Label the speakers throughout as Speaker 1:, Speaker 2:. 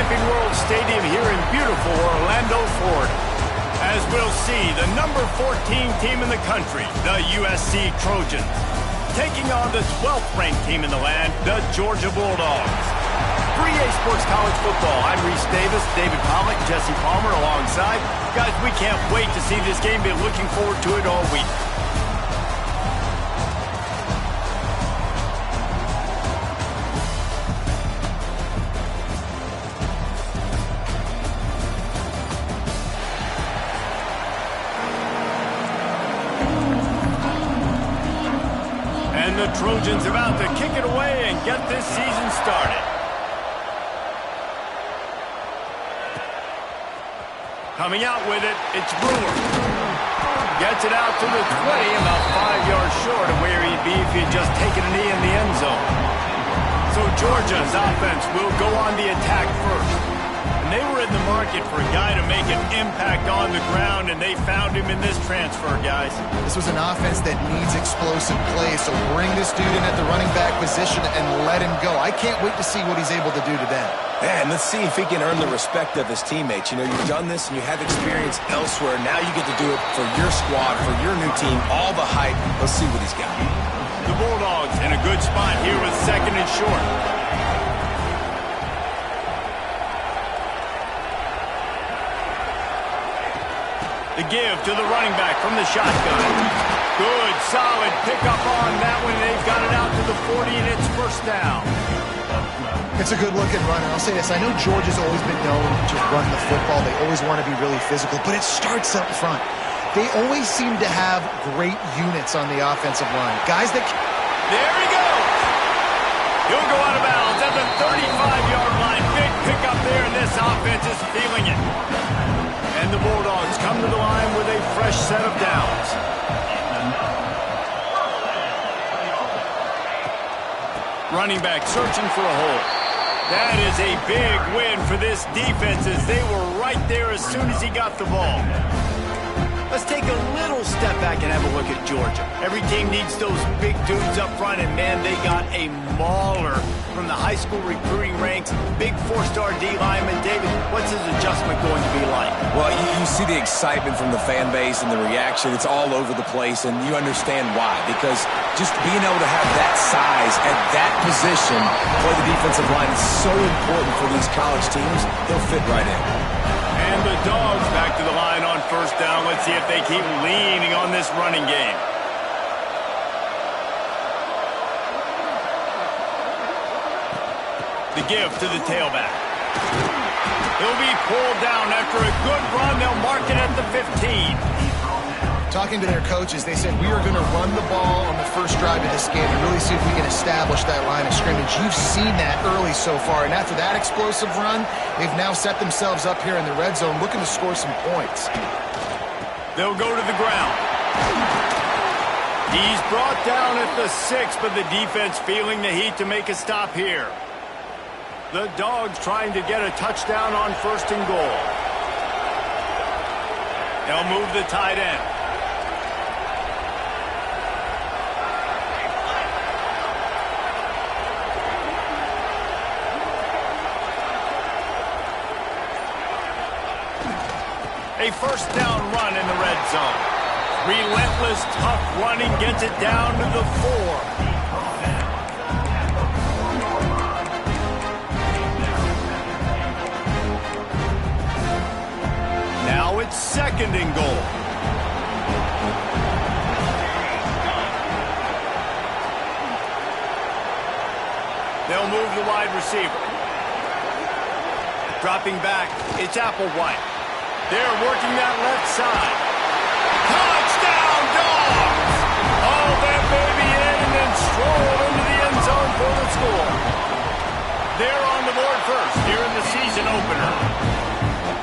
Speaker 1: Camping World Stadium here in beautiful Orlando, Florida. As we'll see, the number 14 team in the country, the USC Trojans, taking on the 12th ranked team in the land, the Georgia Bulldogs. For EA Sports College Football, I'm Reese Davis, David Pollack, Jesse Palmer alongside. Guys, we can't wait to see this game. Been looking forward to it all week. The Trojans about to kick it away and get this season started. Coming out with it, it's Brewer. Gets it out to the 20, about 5 yards short of where he'd be if he'd just taken a knee in the end zone. So Georgia's offense will go on the attack first. And they were in the market for a guy to make an impact on the ground, and they found him in this transfer, guys.
Speaker 2: This was an offense that needs explosive plays, so bring this dude in at the running back position and let him go. I can't wait to see what he's able to do today.
Speaker 3: Yeah, and let's see if he can earn the respect of his teammates. You know, you've done this and you have experience elsewhere. Now you get to do it for your squad, for your new team, all the hype. Let's see what he's got.
Speaker 1: The Bulldogs in a good spot here with second and short. The give to the running back from the shotgun. Good, solid pickup on that one. They've got it out to the 40, and it's first down.
Speaker 2: It's a good-looking run, and I'll say this. I know Georgia's always been known to run the football. They always want to be really physical, but it starts up front. They always seem to have great units on the offensive line. Guys that...
Speaker 1: There he goes! He'll go out of bounds at the 35-yard line. Big pickup there, and this offense is feeling it. And the Bulldogs come to the line with a fresh set of downs. Running back searching for a hole. That is a big win for this defense as they were right there as soon as he got the ball. Let's take a little step back and have a look at Georgia. Every team needs those big dudes up front, and man, they got a mauler from the high school recruiting ranks. Big four-star D lineman. David, what's his adjustment going to be like?
Speaker 3: Well, you see the excitement from the fan base and the reaction. It's all over the place, and you understand why. Because just being able to have that size at that position for the defensive line is so important for these college teams. They'll fit right in.
Speaker 1: And the Dogs back to the line on first down. Let's see if they keep leaning on this running game. The give to the tailback. He'll be pulled down after a good run. They'll mark it at the 15.
Speaker 2: Talking to their coaches, they said, we are going to run the ball on the first drive of this game and really see if we can establish that line of scrimmage. You've seen that early so far, and after that explosive run, they've now set themselves up here in the red zone looking to score some points.
Speaker 1: They'll go to the ground. He's brought down at the 6, but the defense feeling the heat to make a stop here. The Dogs trying to get a touchdown on first and goal. They'll move the tight end. A first down run in the red zone. Relentless, tough running gets it down to the 4. Now it's second and goal. They'll move the wide receiver. Dropping back, it's Applewhite. They're working that left side. Touchdown, Dogs! Oh, that baby in and then stroll into the end zone for the score. They're on the board first here in the season opener.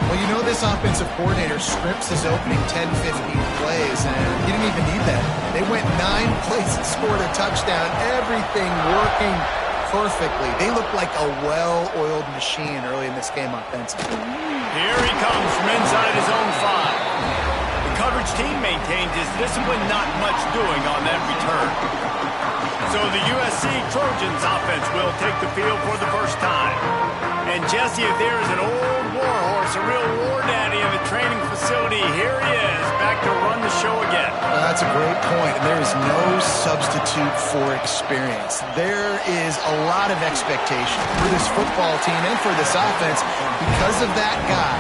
Speaker 2: Well, you know this offensive coordinator scripts his opening 10, 15 plays, and he didn't even need that. They went 9 plays and scored a touchdown. Everything working perfectly. They look like a well-oiled machine early in this game offensively.
Speaker 1: Here he comes from inside his own 5. The coverage team maintains his discipline, not much doing on that return. So the USC Trojans offense will take the field for the first time. And Jesse, if there is an old warhorse, a real war daddy of a training facility, here he is, back to run the show again.
Speaker 2: Well, that's a great point, and there is no substitute for experience. There is a lot of expectation for this football team and for this offense because of that guy,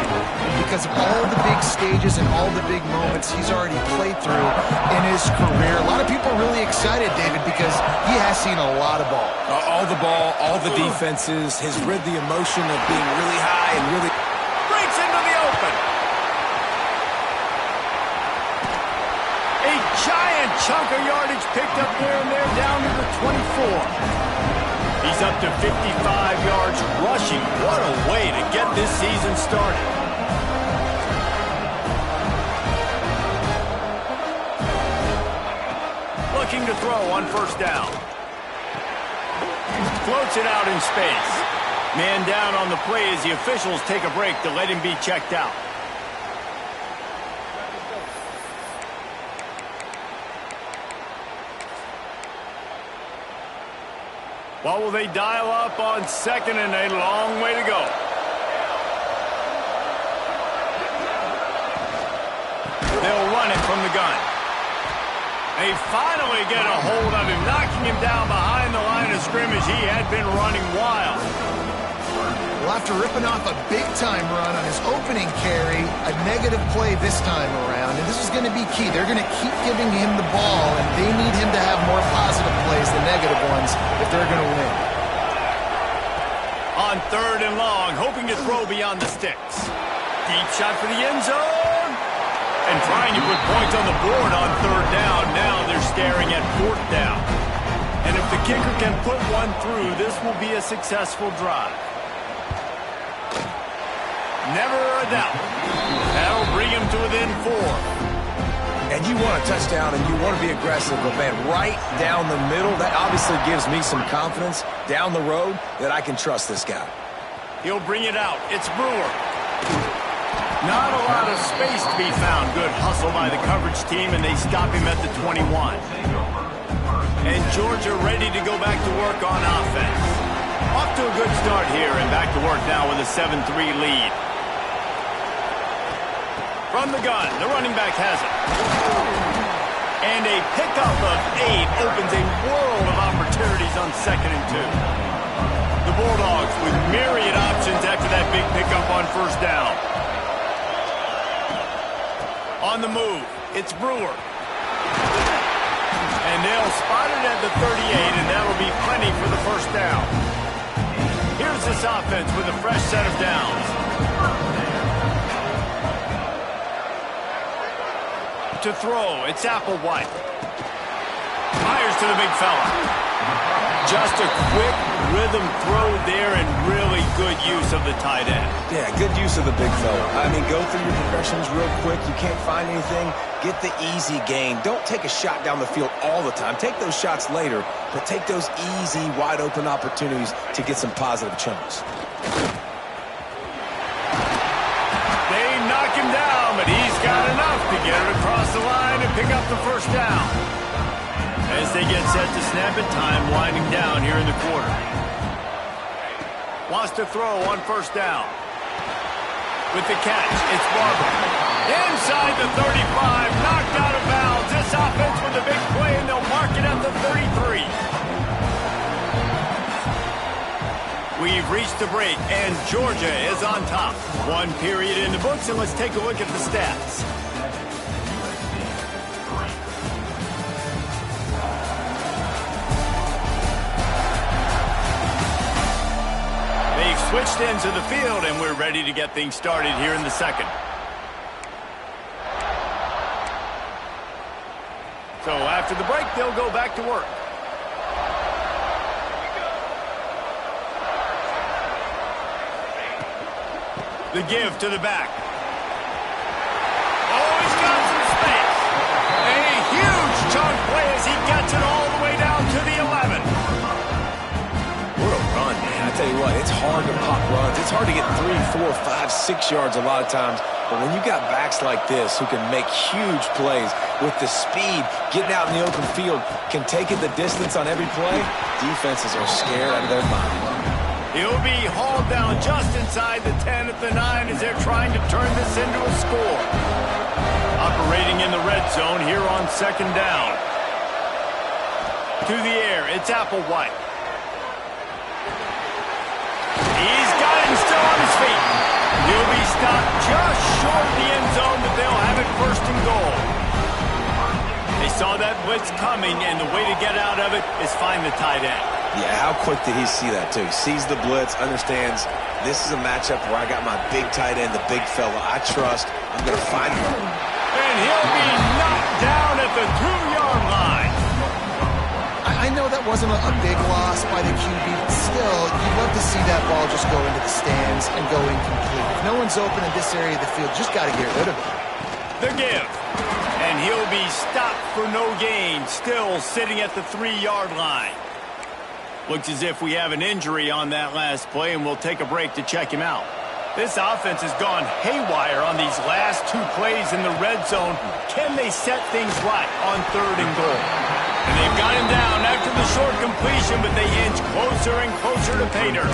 Speaker 2: because of all the big stages and all the big moments he's already played through in his career. A lot of people are really excited, David, because he has seen a lot of ball.
Speaker 3: All the ball, all the defenses, has rid the emotion of being really high and really...
Speaker 1: Breaks into the open. A giant chunk of yardage picked up there and there down to the 24. He's up to 55 yards rushing. What a way to get this season started. Looking to throw on first down. Floats it out in space. Man down on the play as the officials take a break to let him be checked out. What will they dial up on second and a long way to go? They'll run it from the gun. They finally get a hold of him, knocking him down behind the line of scrimmage. He had been running wild.
Speaker 2: Well, after ripping off a big-time run on his opening carry, a negative play this time around, and this is going to be key. They're going to keep giving him the ball, and they need him to have more positive plays than negative ones if they're going to win.
Speaker 1: On third and long, hoping to throw beyond the sticks. Deep shot for the end zone. And trying to put points on the board on third down. Now they're staring at fourth down. And if the kicker can put one through, this will be a successful drive. Never a doubt. That'll bring him to within 4.
Speaker 3: And you want a touchdown and you want to be aggressive, but man, right down the middle, that obviously gives me some confidence down the road that I can trust this guy. He'll bring it out. It's Brewer. Not a lot of space to be found. Good hustle by the coverage team, and they stop him at the 21. And Georgia ready to go back to work on offense. Off to a good start here, and back to work now with a 7-3 lead. From the gun, the running back has it. And a pickup of 8 opens a world of opportunities on second and 2. The Bulldogs with myriad options after that big pickup on first down. On the move, it's Brewer. And they'll spot it at the 38, and that'll be plenty for the first down. Here's this offense with a fresh set of downs. To throw, it's Applewhite. Fires to the big fella. Just a quick rhythm throw there and really good use of the tight end. Yeah, good use of the big fella. I mean, go through your progressions real quick. You can't find anything. Get the easy gain. Don't take a shot down the field all the time. Take those shots later, but take those easy, wide-open opportunities to get some positive chunks.
Speaker 1: They knock him down, but he's got enough to get it across the line and pick up the first down. As they get set to snap it, time winding down here in the quarter. Wants to throw on first down. With the catch, it's Barber. Inside the 35, knocked out of bounds. This offense with a big play, and they'll mark it at the 33. We've reached the break, and Georgia is on top. 1 period in the books, and let's take a look at the stats. Switched into the field, and we're ready to get things started here in the second. So after the break, they'll go back to work. The give to the back. Oh, he's got some space. A huge chunk play as he gets it all the way down to the 11.
Speaker 3: What a run, man. I tell you what, it's hard to pop runs. It's hard to get 3, 4, 5, 6 yards a lot of times. But when you got backs like this who can make huge plays with the speed, getting out in the open field, can take it the distance on every play, defenses are scared out of their mind.
Speaker 1: He'll be hauled down just inside the 10 at the 9 as they're trying to turn this into a score. Operating in the red zone here on second down. To the air, it's Applewhite. He's got it and still on his feet. He'll be stopped just short of the end zone, but they'll have it first and goal. They saw that blitz coming, and the way to get out of it is find the tight end.
Speaker 3: Yeah, how quick did he see that, too? Sees the blitz, understands this is a matchup where I got my big tight end, the big fella I trust. I'm going to find him.
Speaker 1: And he'll be knocked down at the 2-yard line.
Speaker 2: I know that wasn't a big loss by the QB, but still, you'd love to see that ball just go into the stands and go incomplete. If no one's open in this area of the field, just got to get rid of it.
Speaker 1: The give. And he'll be stopped for no gain, still sitting at the 3-yard line. Looks as if we have an injury on that last play, and we'll take a break to check him out. This offense has gone haywire on these last 2 plays in the red zone. Can they set things right on 3rd and goal? And they've got him down after the short completion, but they inch closer and closer to pay dirt.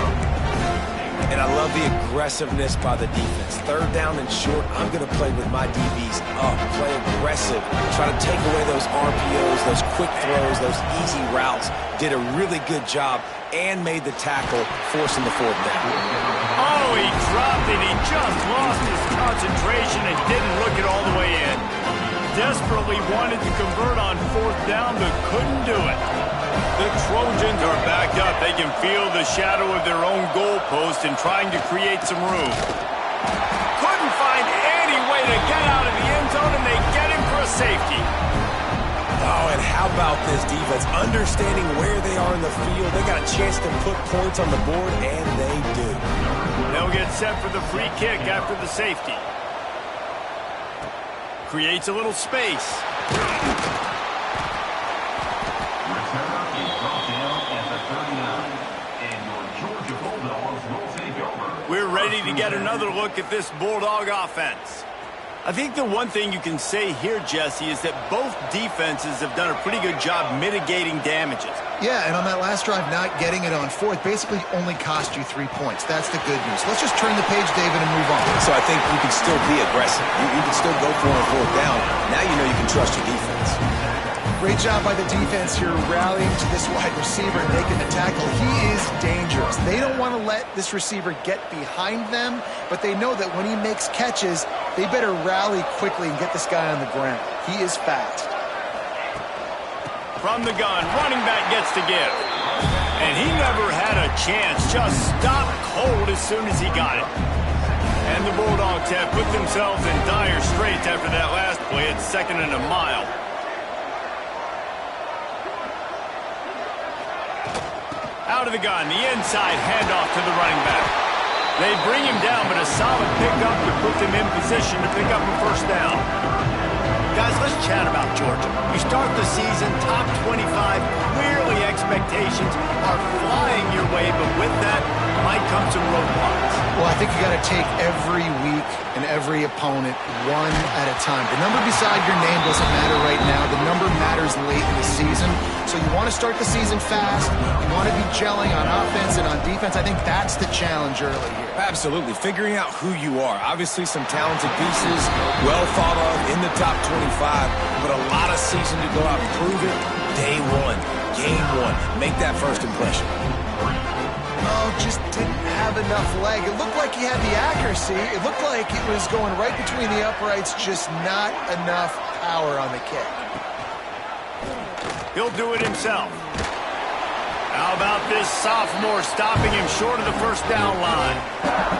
Speaker 3: And I love the aggressiveness by the defense. 3rd down and short, I'm going to play with my DBs up, play aggressive, try to take away those RPOs, those quick throws, those easy routes. Did a really good job and made the tackle, forcing the 4th down.
Speaker 1: Oh, he dropped it. He just lost his concentration and didn't look it all the way in. Desperately wanted to convert on 4th down, but couldn't do it. The Trojans are backed up. They can feel the shadow of their own goalpost and trying to create some room. Couldn't find any way to get out of the end zone, and they get him for a safety.
Speaker 3: Oh, and how about this defense? Understanding where they are in the field. They got a chance to put points on the board, and they do.
Speaker 1: They'll get set for the free kick after the safety. Creates a little space. We're ready to get another look at this Bulldog offense. I think the one thing you can say here, Jesse, is that both defenses have done a pretty good job mitigating damages.
Speaker 2: Yeah, and on that last drive, not getting it on 4th basically only cost you 3 points. That's the good news. Let's just turn the page, David, and move on.
Speaker 3: So I think you can still be aggressive. You can still go for it on 4th down. Now you know you can trust your defense.
Speaker 2: Great job by the defense here rallying to this wide receiver and making the tackle. He is dangerous. They don't want to let this receiver get behind them, but they know that when he makes catches, they better rally quickly and get this guy on the ground. He is fast.
Speaker 1: From the gun, running back gets to give. And he never had a chance, just stopped cold as soon as he got it. And the Bulldogs have put themselves in dire straits after that last play at 2nd and a mile. Out of the gun, the inside handoff to the running back. They bring him down, but a solid pickup to put them in position to pick up a 1st down. Guys, let's chat about Georgia. You start the season top 25. Clearly expectations are flying your way, but with that might come some roadblocks.
Speaker 2: Well, I think you got to take every week and every opponent one at a time. The number beside your name doesn't matter right now. The number matters late in the season. So you want to start the season fast. You want to be gelling on offense and on defense. I think that's the challenge early here.
Speaker 3: Absolutely. Figuring out who you are. Obviously some talented pieces, well thought of in the top 25, but a lot of season to go out and prove it. Day 1, game 1. Make that first impression.
Speaker 2: Oh, just didn't have enough leg. It looked like he had the accuracy. It looked like it was going right between the uprights, just not enough power on the kick.
Speaker 1: He'll do it himself. How about this sophomore stopping him short of the 1st down line?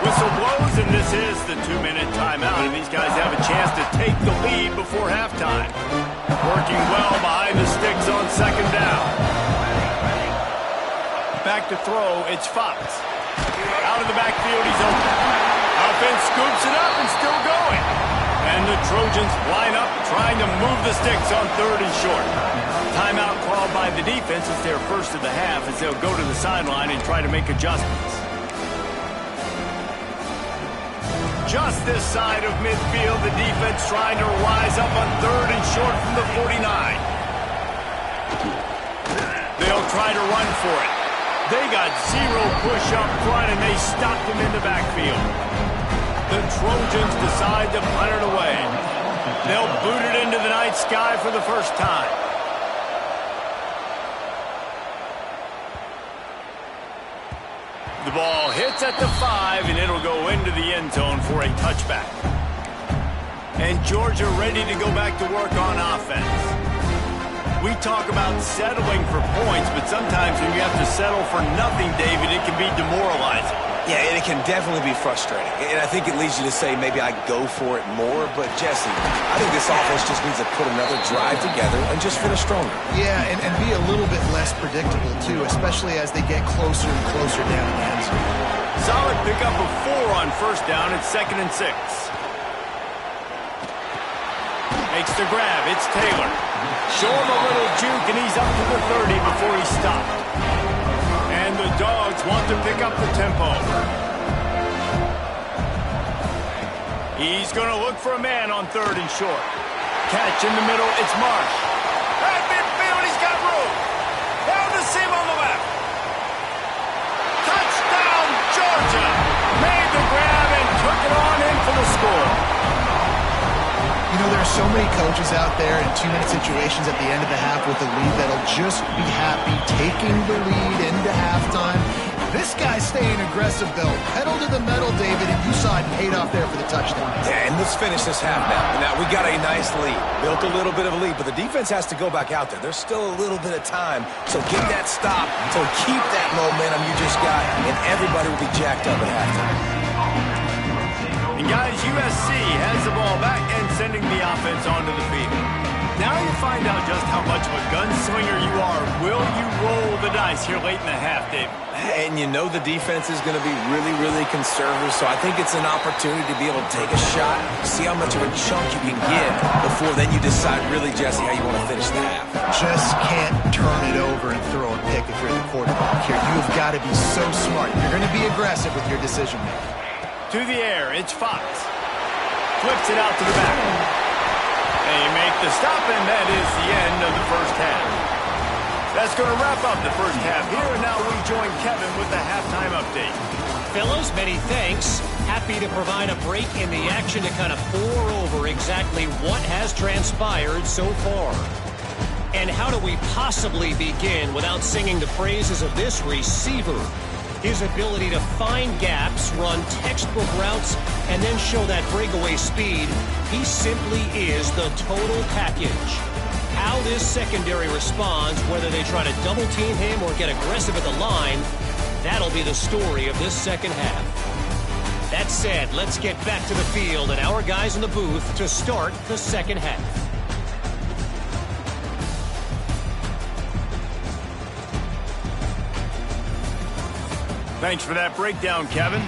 Speaker 1: Whistle blows, and this is the 2-minute timeout, and these guys have a chance to take the lead before halftime. Working well behind the sticks on 2nd down. Back to throw, it's Fox. Out of the backfield, he's open. Offense scoops it up and still going. And the Trojans line up, trying to move the sticks on 3rd and short. Timeout called by the defense as their first of the half, as they'll go to the sideline and try to make adjustments. Just this side of midfield, the defense trying to rise up on 3rd and short from the 49. They'll try to run for it. They got zero push up front, and they stopped him in the backfield. The Trojans decide to punt it away. They'll boot it into the night sky for the first time. The ball hits at the 5, and it'll go into the end zone for a touchback. And Georgia ready to go back to work on offense. We talk about settling for points, but sometimes when you have to settle for nothing, David, it can be demoralizing.
Speaker 3: Yeah, and it can definitely be frustrating. And I think it leads you to say maybe I go for it more. But, Jesse, I think this offense just needs to put another drive together and just finish stronger.
Speaker 2: Yeah, and be a little bit less predictable, too, especially as they get closer and closer down the end zone.
Speaker 1: Solid pickup of 4 on first down at 2nd and 6. Makes the grab. It's Taylor. Show him a little juke, and he's up to the 30 before he stopped. And the Dogs want to pick up the tempo. He's going to look for a man on 3rd and short. Catch in the middle. It's Marsh. At midfield, he's got room. Down the seam on the left. Touchdown, Georgia. Made the grab and took it on in for the score.
Speaker 2: You know, there are so many coaches out there in 2-minute situations at the end of the half with a lead that'll just be happy taking the lead into halftime. This guy's staying aggressive, though. Pedal to the metal, David, and you saw it paid off there for the touchdown.
Speaker 3: Yeah, and let's finish this half now. Now, we got a nice lead. Built a little bit of a lead, but the defense has to go back out there. There's still a little bit of time. So get that stop to keep that momentum you just got, and everybody will be jacked up at halftime.
Speaker 1: And guys, USC has the ball back and sending the offense onto the field. Now you find out just how much of a gunslinger you are. Will you roll the dice here late in the half, Dave?
Speaker 3: And you know the defense is going to be really, really conservative, so I think it's an opportunity to be able to take a shot, see how much of a chunk you can get before then you decide really, Jesse, how you want to finish the half.
Speaker 2: Just can't turn it over and throw a pick if you're the quarterback here. You've got to be so smart. You're going to be aggressive with your decision-making.
Speaker 1: To the air, it's Fox. Flips it out to the back. They make the stop, and that is the end of the first half. That's going to wrap up the first half here, and now we join Kevin with the halftime update.
Speaker 4: Fellas, many thanks. Happy to provide a break in the action to kind of pour over exactly what has transpired so far. And how do we possibly begin without singing the praises of this receiver? His ability to find gaps, run textbook routes, and then show that breakaway speed. He simply is the total package. How this secondary responds, whether they try to double team him or get aggressive at the line, that'll be the story of this second half. That said, let's get back to the field and our guys in the booth to start the second half.
Speaker 1: Thanks for that breakdown, Kevin.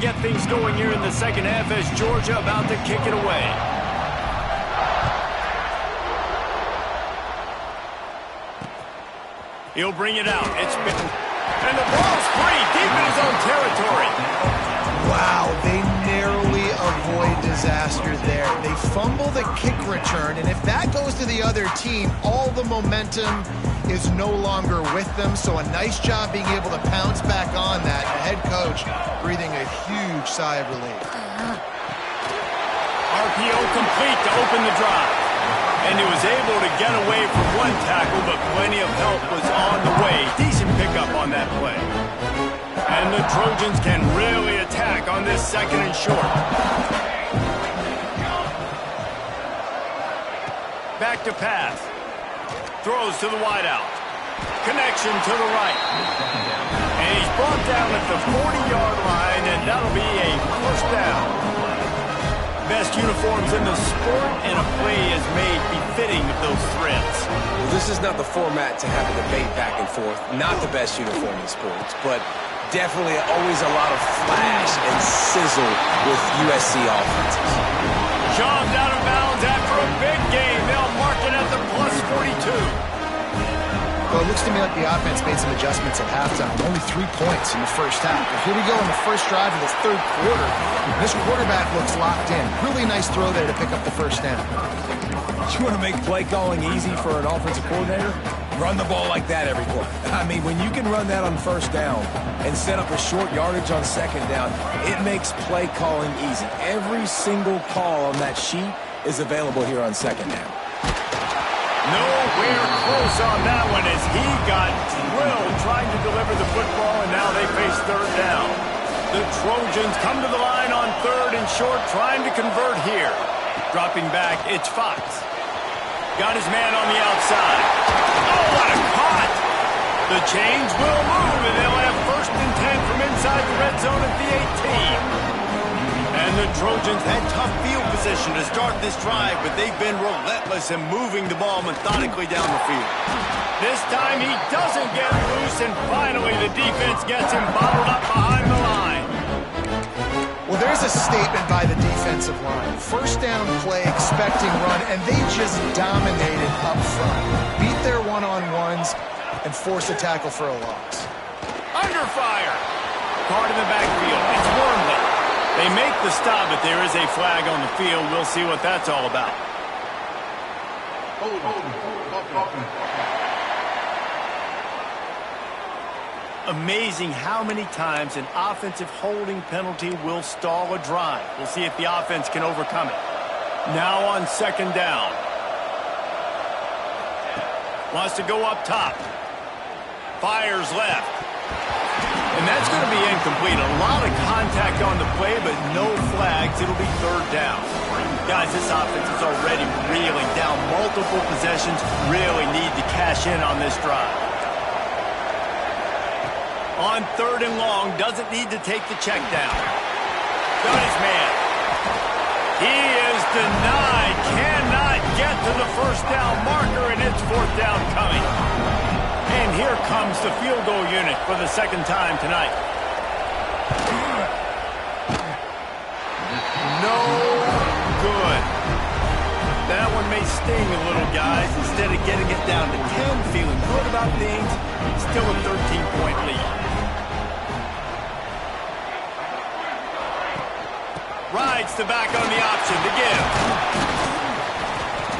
Speaker 1: get things going here in the second half as Georgia about to kick it away. He'll bring it out. It's been... And the ball's free deep in his own territory.
Speaker 2: Wow, they narrowly avoid disaster there. They fumble the kick return, and if that goes to the other team, all the momentum is no longer with them. So a nice job being able to pounce back on that. The head coach breathing a huge sigh of relief.
Speaker 1: RPO complete to open the drive. And he was able to get away from one tackle, but plenty of help was on the way. Decent pickup on that play. And the Trojans can really attack on this second and short. Back to pass. Throws to the wideout. Connection to the right. And he's brought down at the 40-yard line, and that'll be a first down. Best uniforms in the sport, and a play is made befitting of those threats.
Speaker 3: Well, this is not the format to have a debate back and forth. Not the best uniform in sports, but definitely always a lot of flash and sizzle with USC offenses.
Speaker 1: Shoved out of bounds after a big game. They'll mark it at the plus 42.
Speaker 2: Well, it looks to me like the offense made some adjustments at halftime. Only 3 points in the first half. But here we go in the first drive of this third quarter. This quarterback looks locked in. Really nice throw there to pick up the first down.
Speaker 3: You want to make play calling easy for an offensive coordinator? Run the ball like that every play. I mean, when you can run that on first down and set up a short yardage on second down, it makes play calling easy. Every single call on that sheet is available here on second down.
Speaker 1: Nowhere close on that one as he got drilled trying to deliver the football, and now they face third down. The Trojans come to the line on third and short, trying to convert here. Dropping back, it's Fox. Got his man on the outside. Oh, what a caught! The chains will move, and they'll have first and 10 from inside the red zone at the 18. And the Trojans had tough field position to start this drive, but they've been relentless in moving the ball methodically down the field. This time he doesn't get loose, and finally the defense gets him bottled up behind the line.
Speaker 2: Well, there's a statement by the defensive line. First down play, expecting run, and they just dominated up front. Beat their one-on-ones and force a tackle for a loss.
Speaker 1: Under fire. Caught in the backfield. It's Wormley. They make the stop, but there is a flag on the field. We'll see what that's all about. Amazing how many times an offensive holding penalty will stall a drive. We'll see if the offense can overcome it. Now on second down. Wants to go up top. Fires left. And that's going to be incomplete. A lot of contact on the play, but no flags. It'll be third down. Guys, this offense is already reeling down multiple possessions. Really need to cash in on this drive. On third and long, doesn't need to take the check down. Got his man. He is denied. Cannot get to the first down marker, and it's fourth down coming. And here comes the field goal unit for the second time tonight. No good. That one may sting a little, guys. Instead of getting it down to 10, feeling good about things, still a 13-point lead. Rides the back on the option to give.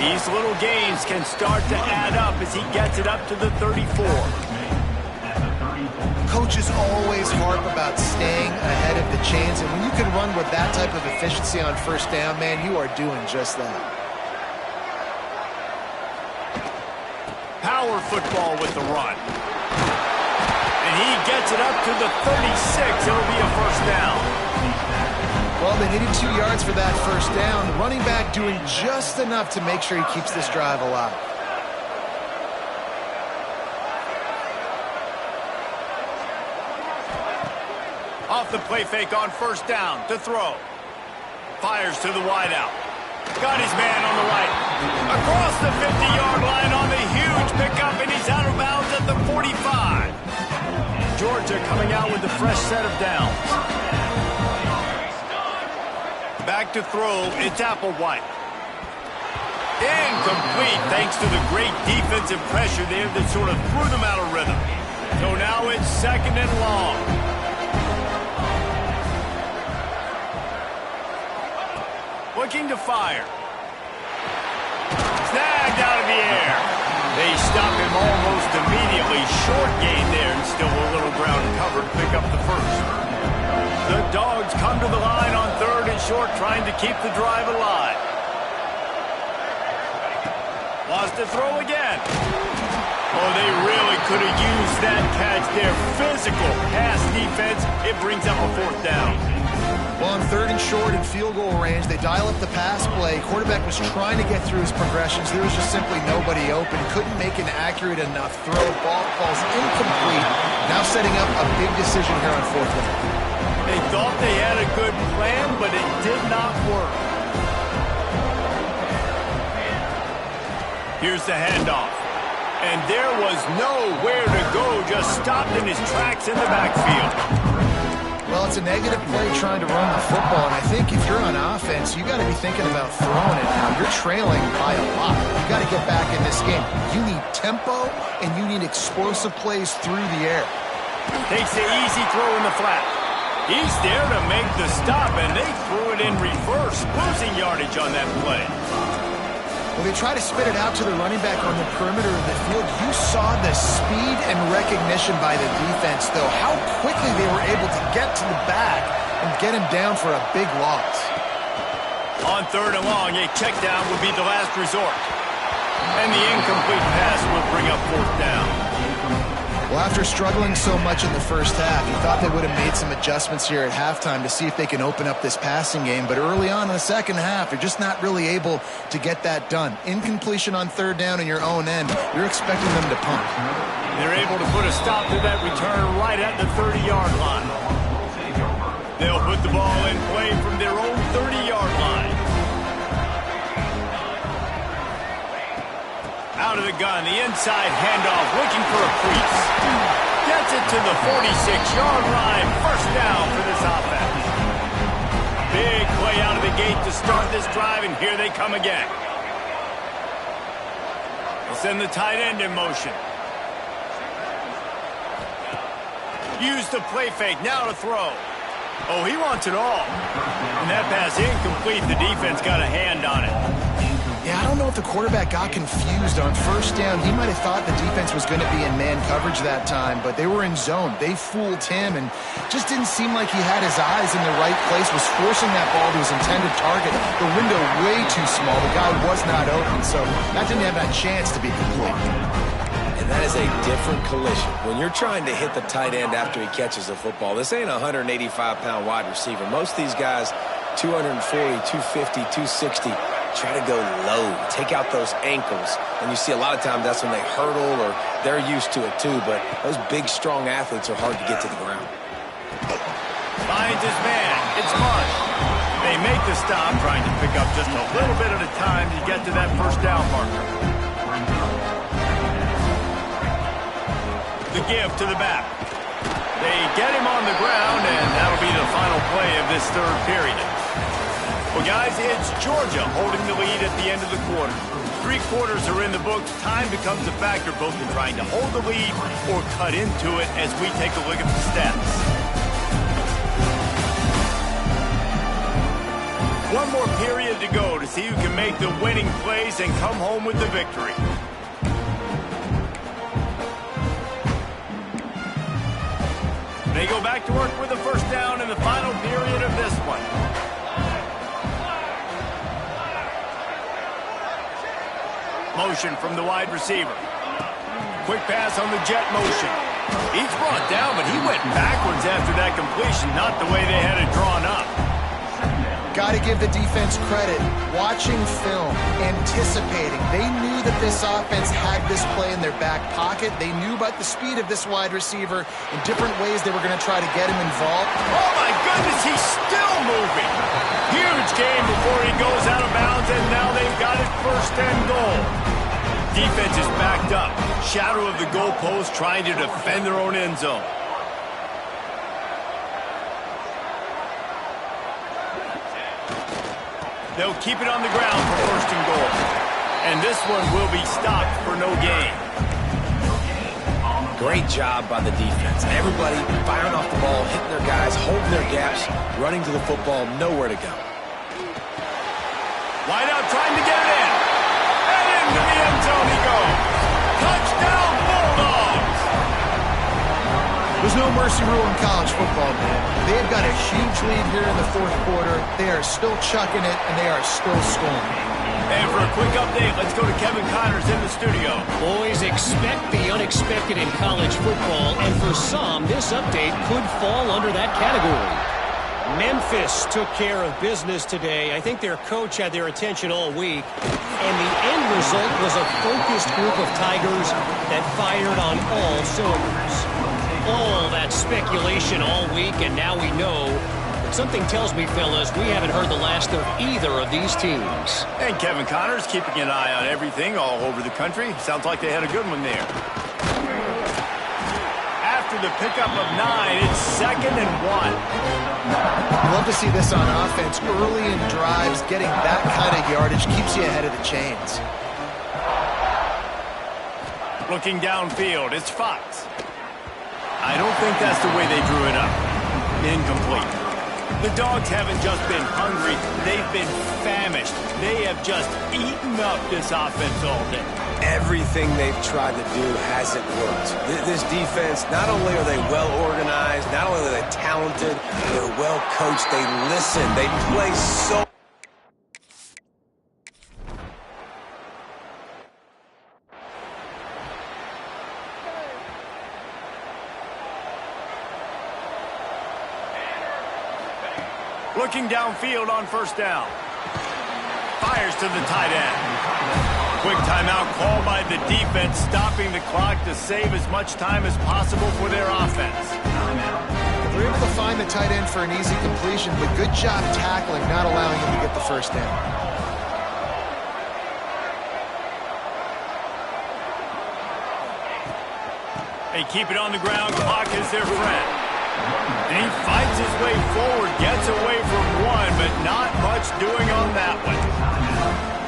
Speaker 1: These little gains can start to add up as he gets it up to the 34.
Speaker 2: Coaches always harp about staying ahead of the chains, and when you can run with that type of efficiency on first down, man, you are doing just that.
Speaker 1: Power football with the run. And he gets it up to the 36. It'll be a first down.
Speaker 2: Well, they needed 2 yards for that first down. The running back doing just enough to make sure he keeps this drive alive.
Speaker 1: Off the play fake on first down to throw. Fires to the wideout. Got his man on the right. Across the 50-yard line on the huge pickup, and he's out of bounds at the 45. Georgia coming out with a fresh set of downs. Back to throw, it's Applewhite. Incomplete thanks to the great defensive pressure there that sort of threw them out of rhythm. So now it's 2nd and long. Looking to fire. Snagged out of the air. They stop him almost immediately. Short gain there and still a little ground cover to pick up the first. The Dogs come to the line on 3rd and short, trying to keep the drive alive. Lost to throw again. Oh, they really could have used that catch there. Physical pass defense. It brings up a 4th down.
Speaker 2: Well, on 3rd and short and field goal range, they dial up the pass play. Quarterback was trying to get through his progressions. There was just simply nobody open. Couldn't make an accurate enough throw. Ball falls incomplete. Now setting up a big decision here on 4th down.
Speaker 1: They thought they had a good plan, but it did not work. Here's the handoff. And there was nowhere to go, just stopped in his tracks in the backfield.
Speaker 2: Well, it's a negative play trying to run the football, and I think if you're on offense, you got to be thinking about throwing it now. You're trailing by a lot. You got to get back in this game. You need tempo, and you need explosive plays through the air.
Speaker 1: Takes the easy throw in the flat. He's there to make the stop, and they threw it in reverse, losing yardage on that play.
Speaker 2: When they try to spit it out to the running back on the perimeter of the field, you saw the speed and recognition by the defense, though. How quickly they were able to get to the back and get him down for a big loss.
Speaker 1: On 3rd and long, a check down would be the last resort. And the incomplete pass will bring up 4th down.
Speaker 2: Well, after struggling so much in the first half, you thought they would have made some adjustments here at halftime to see if they can open up this passing game. But early on in the second half, they're just not really able to get that done. Incompletion on 3rd down in your own end, you're expecting them to punt.
Speaker 1: They're able to put a stop to that return right at the 30-yard line. They'll put the ball in play from their own 30-yard line. Out of the gun, the inside handoff, looking for a crease. Gets it to the 46-yard line. 1st down for this offense. Big play out of the gate to start this drive, and here they come again. They'll send the tight end in motion. Use the play fake, now to throw. Oh, he wants it all. And that pass incomplete. The defense got a hand on it.
Speaker 2: Yeah, I don't know if the quarterback got confused on 1st down. He might have thought the defense was going to be in man coverage that time, but they were in zone. They fooled him and just didn't seem like he had his eyes in the right place, was forcing that ball to his intended target. The window way too small. The guy was not open, so that didn't have that chance to be complete.
Speaker 3: And that is a different collision. When you're trying to hit the tight end after he catches the football, this ain't a 185-pound wide receiver. Most of these guys, 240, 250, 260, try to go low, take out those ankles. And you see a lot of times that's when they hurdle or they're used to it too. But those big, strong athletes are hard to get to the ground.
Speaker 1: Finds his man. It's Marsh. They make the stop, trying to pick up just a little bit at a time to get to that 1st down marker. The give to the back. They get him on the ground, and that'll be the final play of this 3rd period. Well, guys, it's Georgia holding the lead at the end of the quarter. 3 quarters are in the books. Time becomes a factor both in trying to hold the lead or cut into it as we take a look at the stats. One more period to go to see who can make the winning plays and come home with the victory. They go back to work with a 1st down in the final period of this one. Motion from the wide receiver. Quick pass on the jet motion. He's brought down, but he went backwards after that completion, not the way they had it drawn up.
Speaker 2: Got to give the defense credit. Watching film, anticipating. They knew that this offense had this play in their back pocket. They knew about the speed of this wide receiver in different ways they were going to try to get him involved.
Speaker 1: Oh, my goodness, he's still moving. Huge game before he goes out of bounds, and now they've got it 1st and goal. Defense is backed up. Shadow of the goalpost trying to defend their own end zone. They'll keep it on the ground for first and goal. And this one will be stopped for no gain.
Speaker 3: Great job by the defense. Everybody firing off the ball, hitting their guys, holding their gaps, running to the football, nowhere to go.
Speaker 1: Wide out trying to get it in. And into the end zone he goes. Touchdown, Bulldogs!
Speaker 2: There's no mercy rule in college football, man. They've got a huge lead here in the fourth quarter. They are still chucking it, and they are still scoring.
Speaker 1: And for a quick update, let's go to Kevin Connors in the studio.
Speaker 4: Boys, expect the unexpected in college football, and for some, this update could fall under that category. Memphis took care of business today. I think their coach had their attention all week, and the end result was a focused group of Tigers that fired on all cylinders. All that speculation all week, and now we know. Something tells me, fellas, we haven't heard the last of either of these teams.
Speaker 1: And Kevin Connors keeping an eye on everything all over the country. Sounds like they had a good one there. After the pickup of 9, it's 2nd and 1.
Speaker 2: Love to see this on offense. Early in drives, getting that kind of yardage keeps you ahead of the chains.
Speaker 1: Looking downfield, it's Fox. I don't think that's the way they drew it up. Incomplete. The Dogs haven't just been hungry, they've been famished. They have just eaten up this offense all day.
Speaker 3: Everything they've tried to do hasn't worked. This defense, not only are they well organized, not only are they talented, they're well coached, they listen, they play so...
Speaker 1: Looking downfield on first down. Fires to the tight end. Quick timeout called by the defense, stopping the clock to save as much time as possible for their offense.
Speaker 2: They're able to find the tight end for an easy completion, but good job tackling, not allowing him to get the first down.
Speaker 1: They keep it on the ground. Clock is their friend. And he fights his way forward, gets away from one, but not much doing on that one.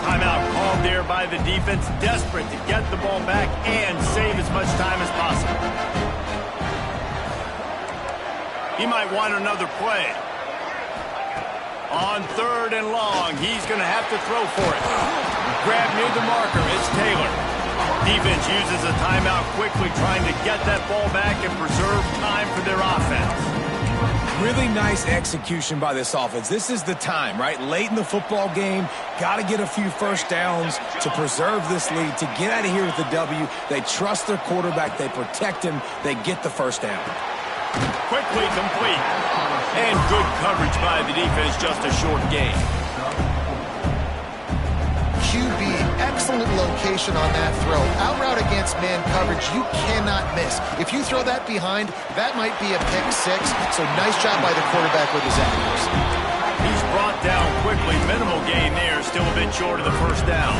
Speaker 1: Timeout called there by the defense, desperate to get the ball back and save as much time as possible. He might want another play. On 3rd and long, he's going to have to throw for it. Grab near the marker, it's Taylor. Defense uses a timeout quickly, trying to get that ball back and preserve time for their offense.
Speaker 3: Really nice execution by this offense. This is the time, right? Late in the football game, got to get a few first downs to preserve this lead, to get out of here with the W. They trust their quarterback. They protect him. They get the first down.
Speaker 1: Quickly complete. And good coverage by the defense, just a short gain.
Speaker 2: QB, excellent location on that throw. Out route against man coverage, you cannot miss. If you throw that behind, that might be a pick 6. So nice job by the quarterback with his accuracy.
Speaker 1: He's brought down quickly. Minimal gain there, still a bit short of the first down.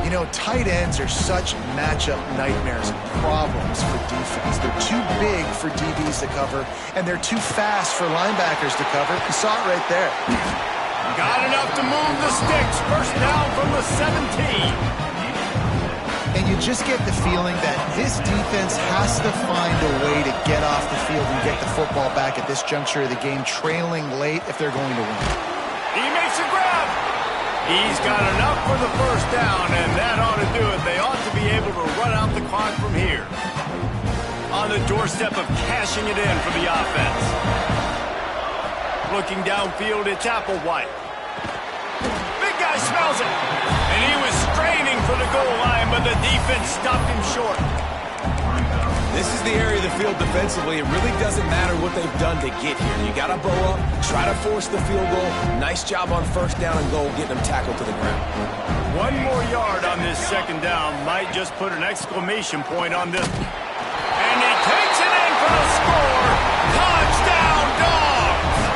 Speaker 2: You know, tight ends are such matchup nightmares and problems for defense. They're too big for DBs to cover, and they're too fast for linebackers to cover. You saw it right there.
Speaker 1: Got enough to move the sticks. First down from the 17.
Speaker 2: And you just get the feeling that this defense has to find a way to get off the field and get the football back at this juncture of the game, trailing late if they're going to win.
Speaker 1: He makes a grab. He's got enough for the first down, and that ought to do it. They ought to be able to run out the clock from here. On the doorstep of cashing it in for the offense. Looking downfield, it's Applewhite. Big guy smells it. And he was straining for the goal line, but the defense stopped him short.
Speaker 3: This is the area of the field defensively. It really doesn't matter what they've done to get here. You got to bow up, try to force the field goal. Nice job on first down and goal, getting them tackled to the ground.
Speaker 1: One more yard on this second down might just put an exclamation point on this. And he takes it in for the score. Touchdown, Dogs!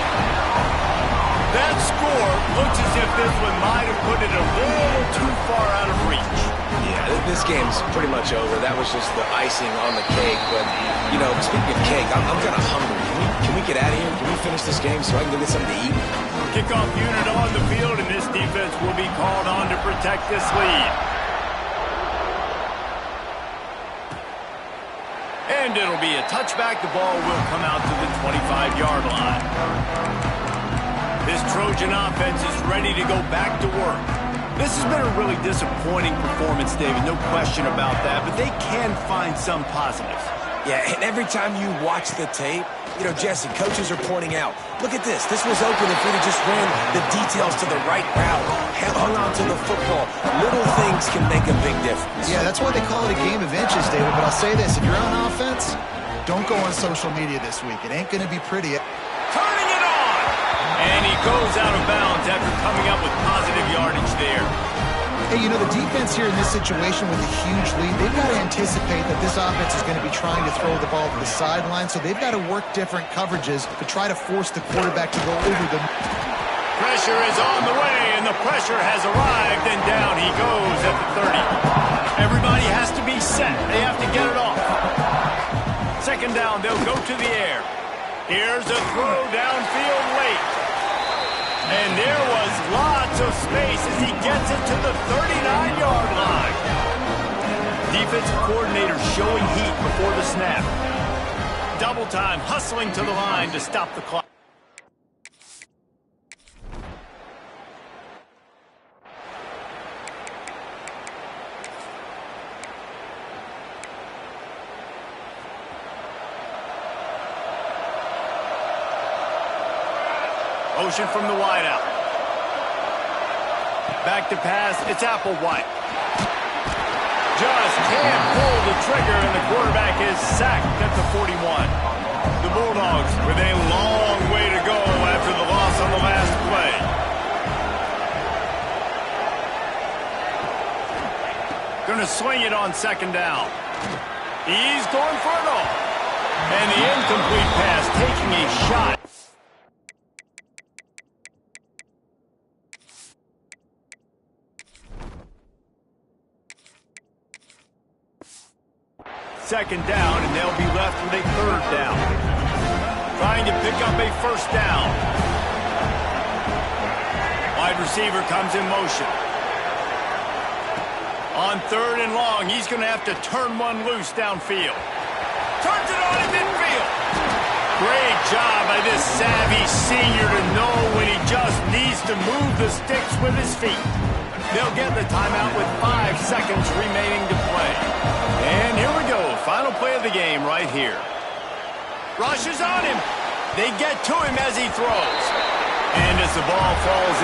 Speaker 1: That score looks as if this one might have put it a little too far out of reach.
Speaker 3: Yeah, this game's pretty much over. That was just the icing on the cake. But, you know, speaking of cake, I'm kind of hungry. Can we get out of here? Can we finish this game so I can go get something to eat?
Speaker 1: Kickoff unit on the field, and this defense will be called on to protect this lead. And it'll be a touchback. The ball will come out to the 25-yard line. This Trojan offense is ready to go back to work. This has been a really disappointing performance, David, no question about that, but they can find some positives.
Speaker 3: Yeah, and every time you watch the tape, you know, Jesse, coaches are pointing out, look at this. This was open if we'd have just ran the details to the right route, hung on to the football. Little things can make a big difference.
Speaker 2: Yeah, that's why they call it a game of inches, David. But I'll say this, if you're on offense, don't go on social media this week. It ain't going to be pretty.
Speaker 1: Turning it on! And he goes out of bounds after coming up with positive yardage there.
Speaker 2: Hey, you know, the defense here in this situation with a huge lead, they've got to anticipate that this offense is going to be trying to throw the ball to the sideline, so they've got to work different coverages to try to force the quarterback to go over the...
Speaker 1: Pressure is on the way, and the pressure has arrived, and down he goes at the 30. Everybody has to be set. They have to get it off. Second down, they'll go to the air. Here's a throw downfield late. And there was lots of space as he gets it to the 39-yard line. Defensive coordinator showing heat before the snap. Double time, hustling to the line to stop the clock. Motion from the wideout. Back to pass, it's Applewhite. Just can't pull the trigger, and the quarterback is sacked at the 41. The Bulldogs with a long way to go after the loss on the last play. Gonna swing it on second down. He's going for it all. And the incomplete pass, taking a shot. Second down, and they'll be left with a third down. Trying to pick up a first down. Wide receiver comes in motion. On third and long, he's going to have to turn one loose downfield. Turns it on in midfield. Great job by this savvy senior to know when he just needs to move the sticks with his feet. They'll get the timeout with 5 seconds remaining to play. And here we go. Final play of the game right here. Rush is on him. They get to him as he throws. And as the ball falls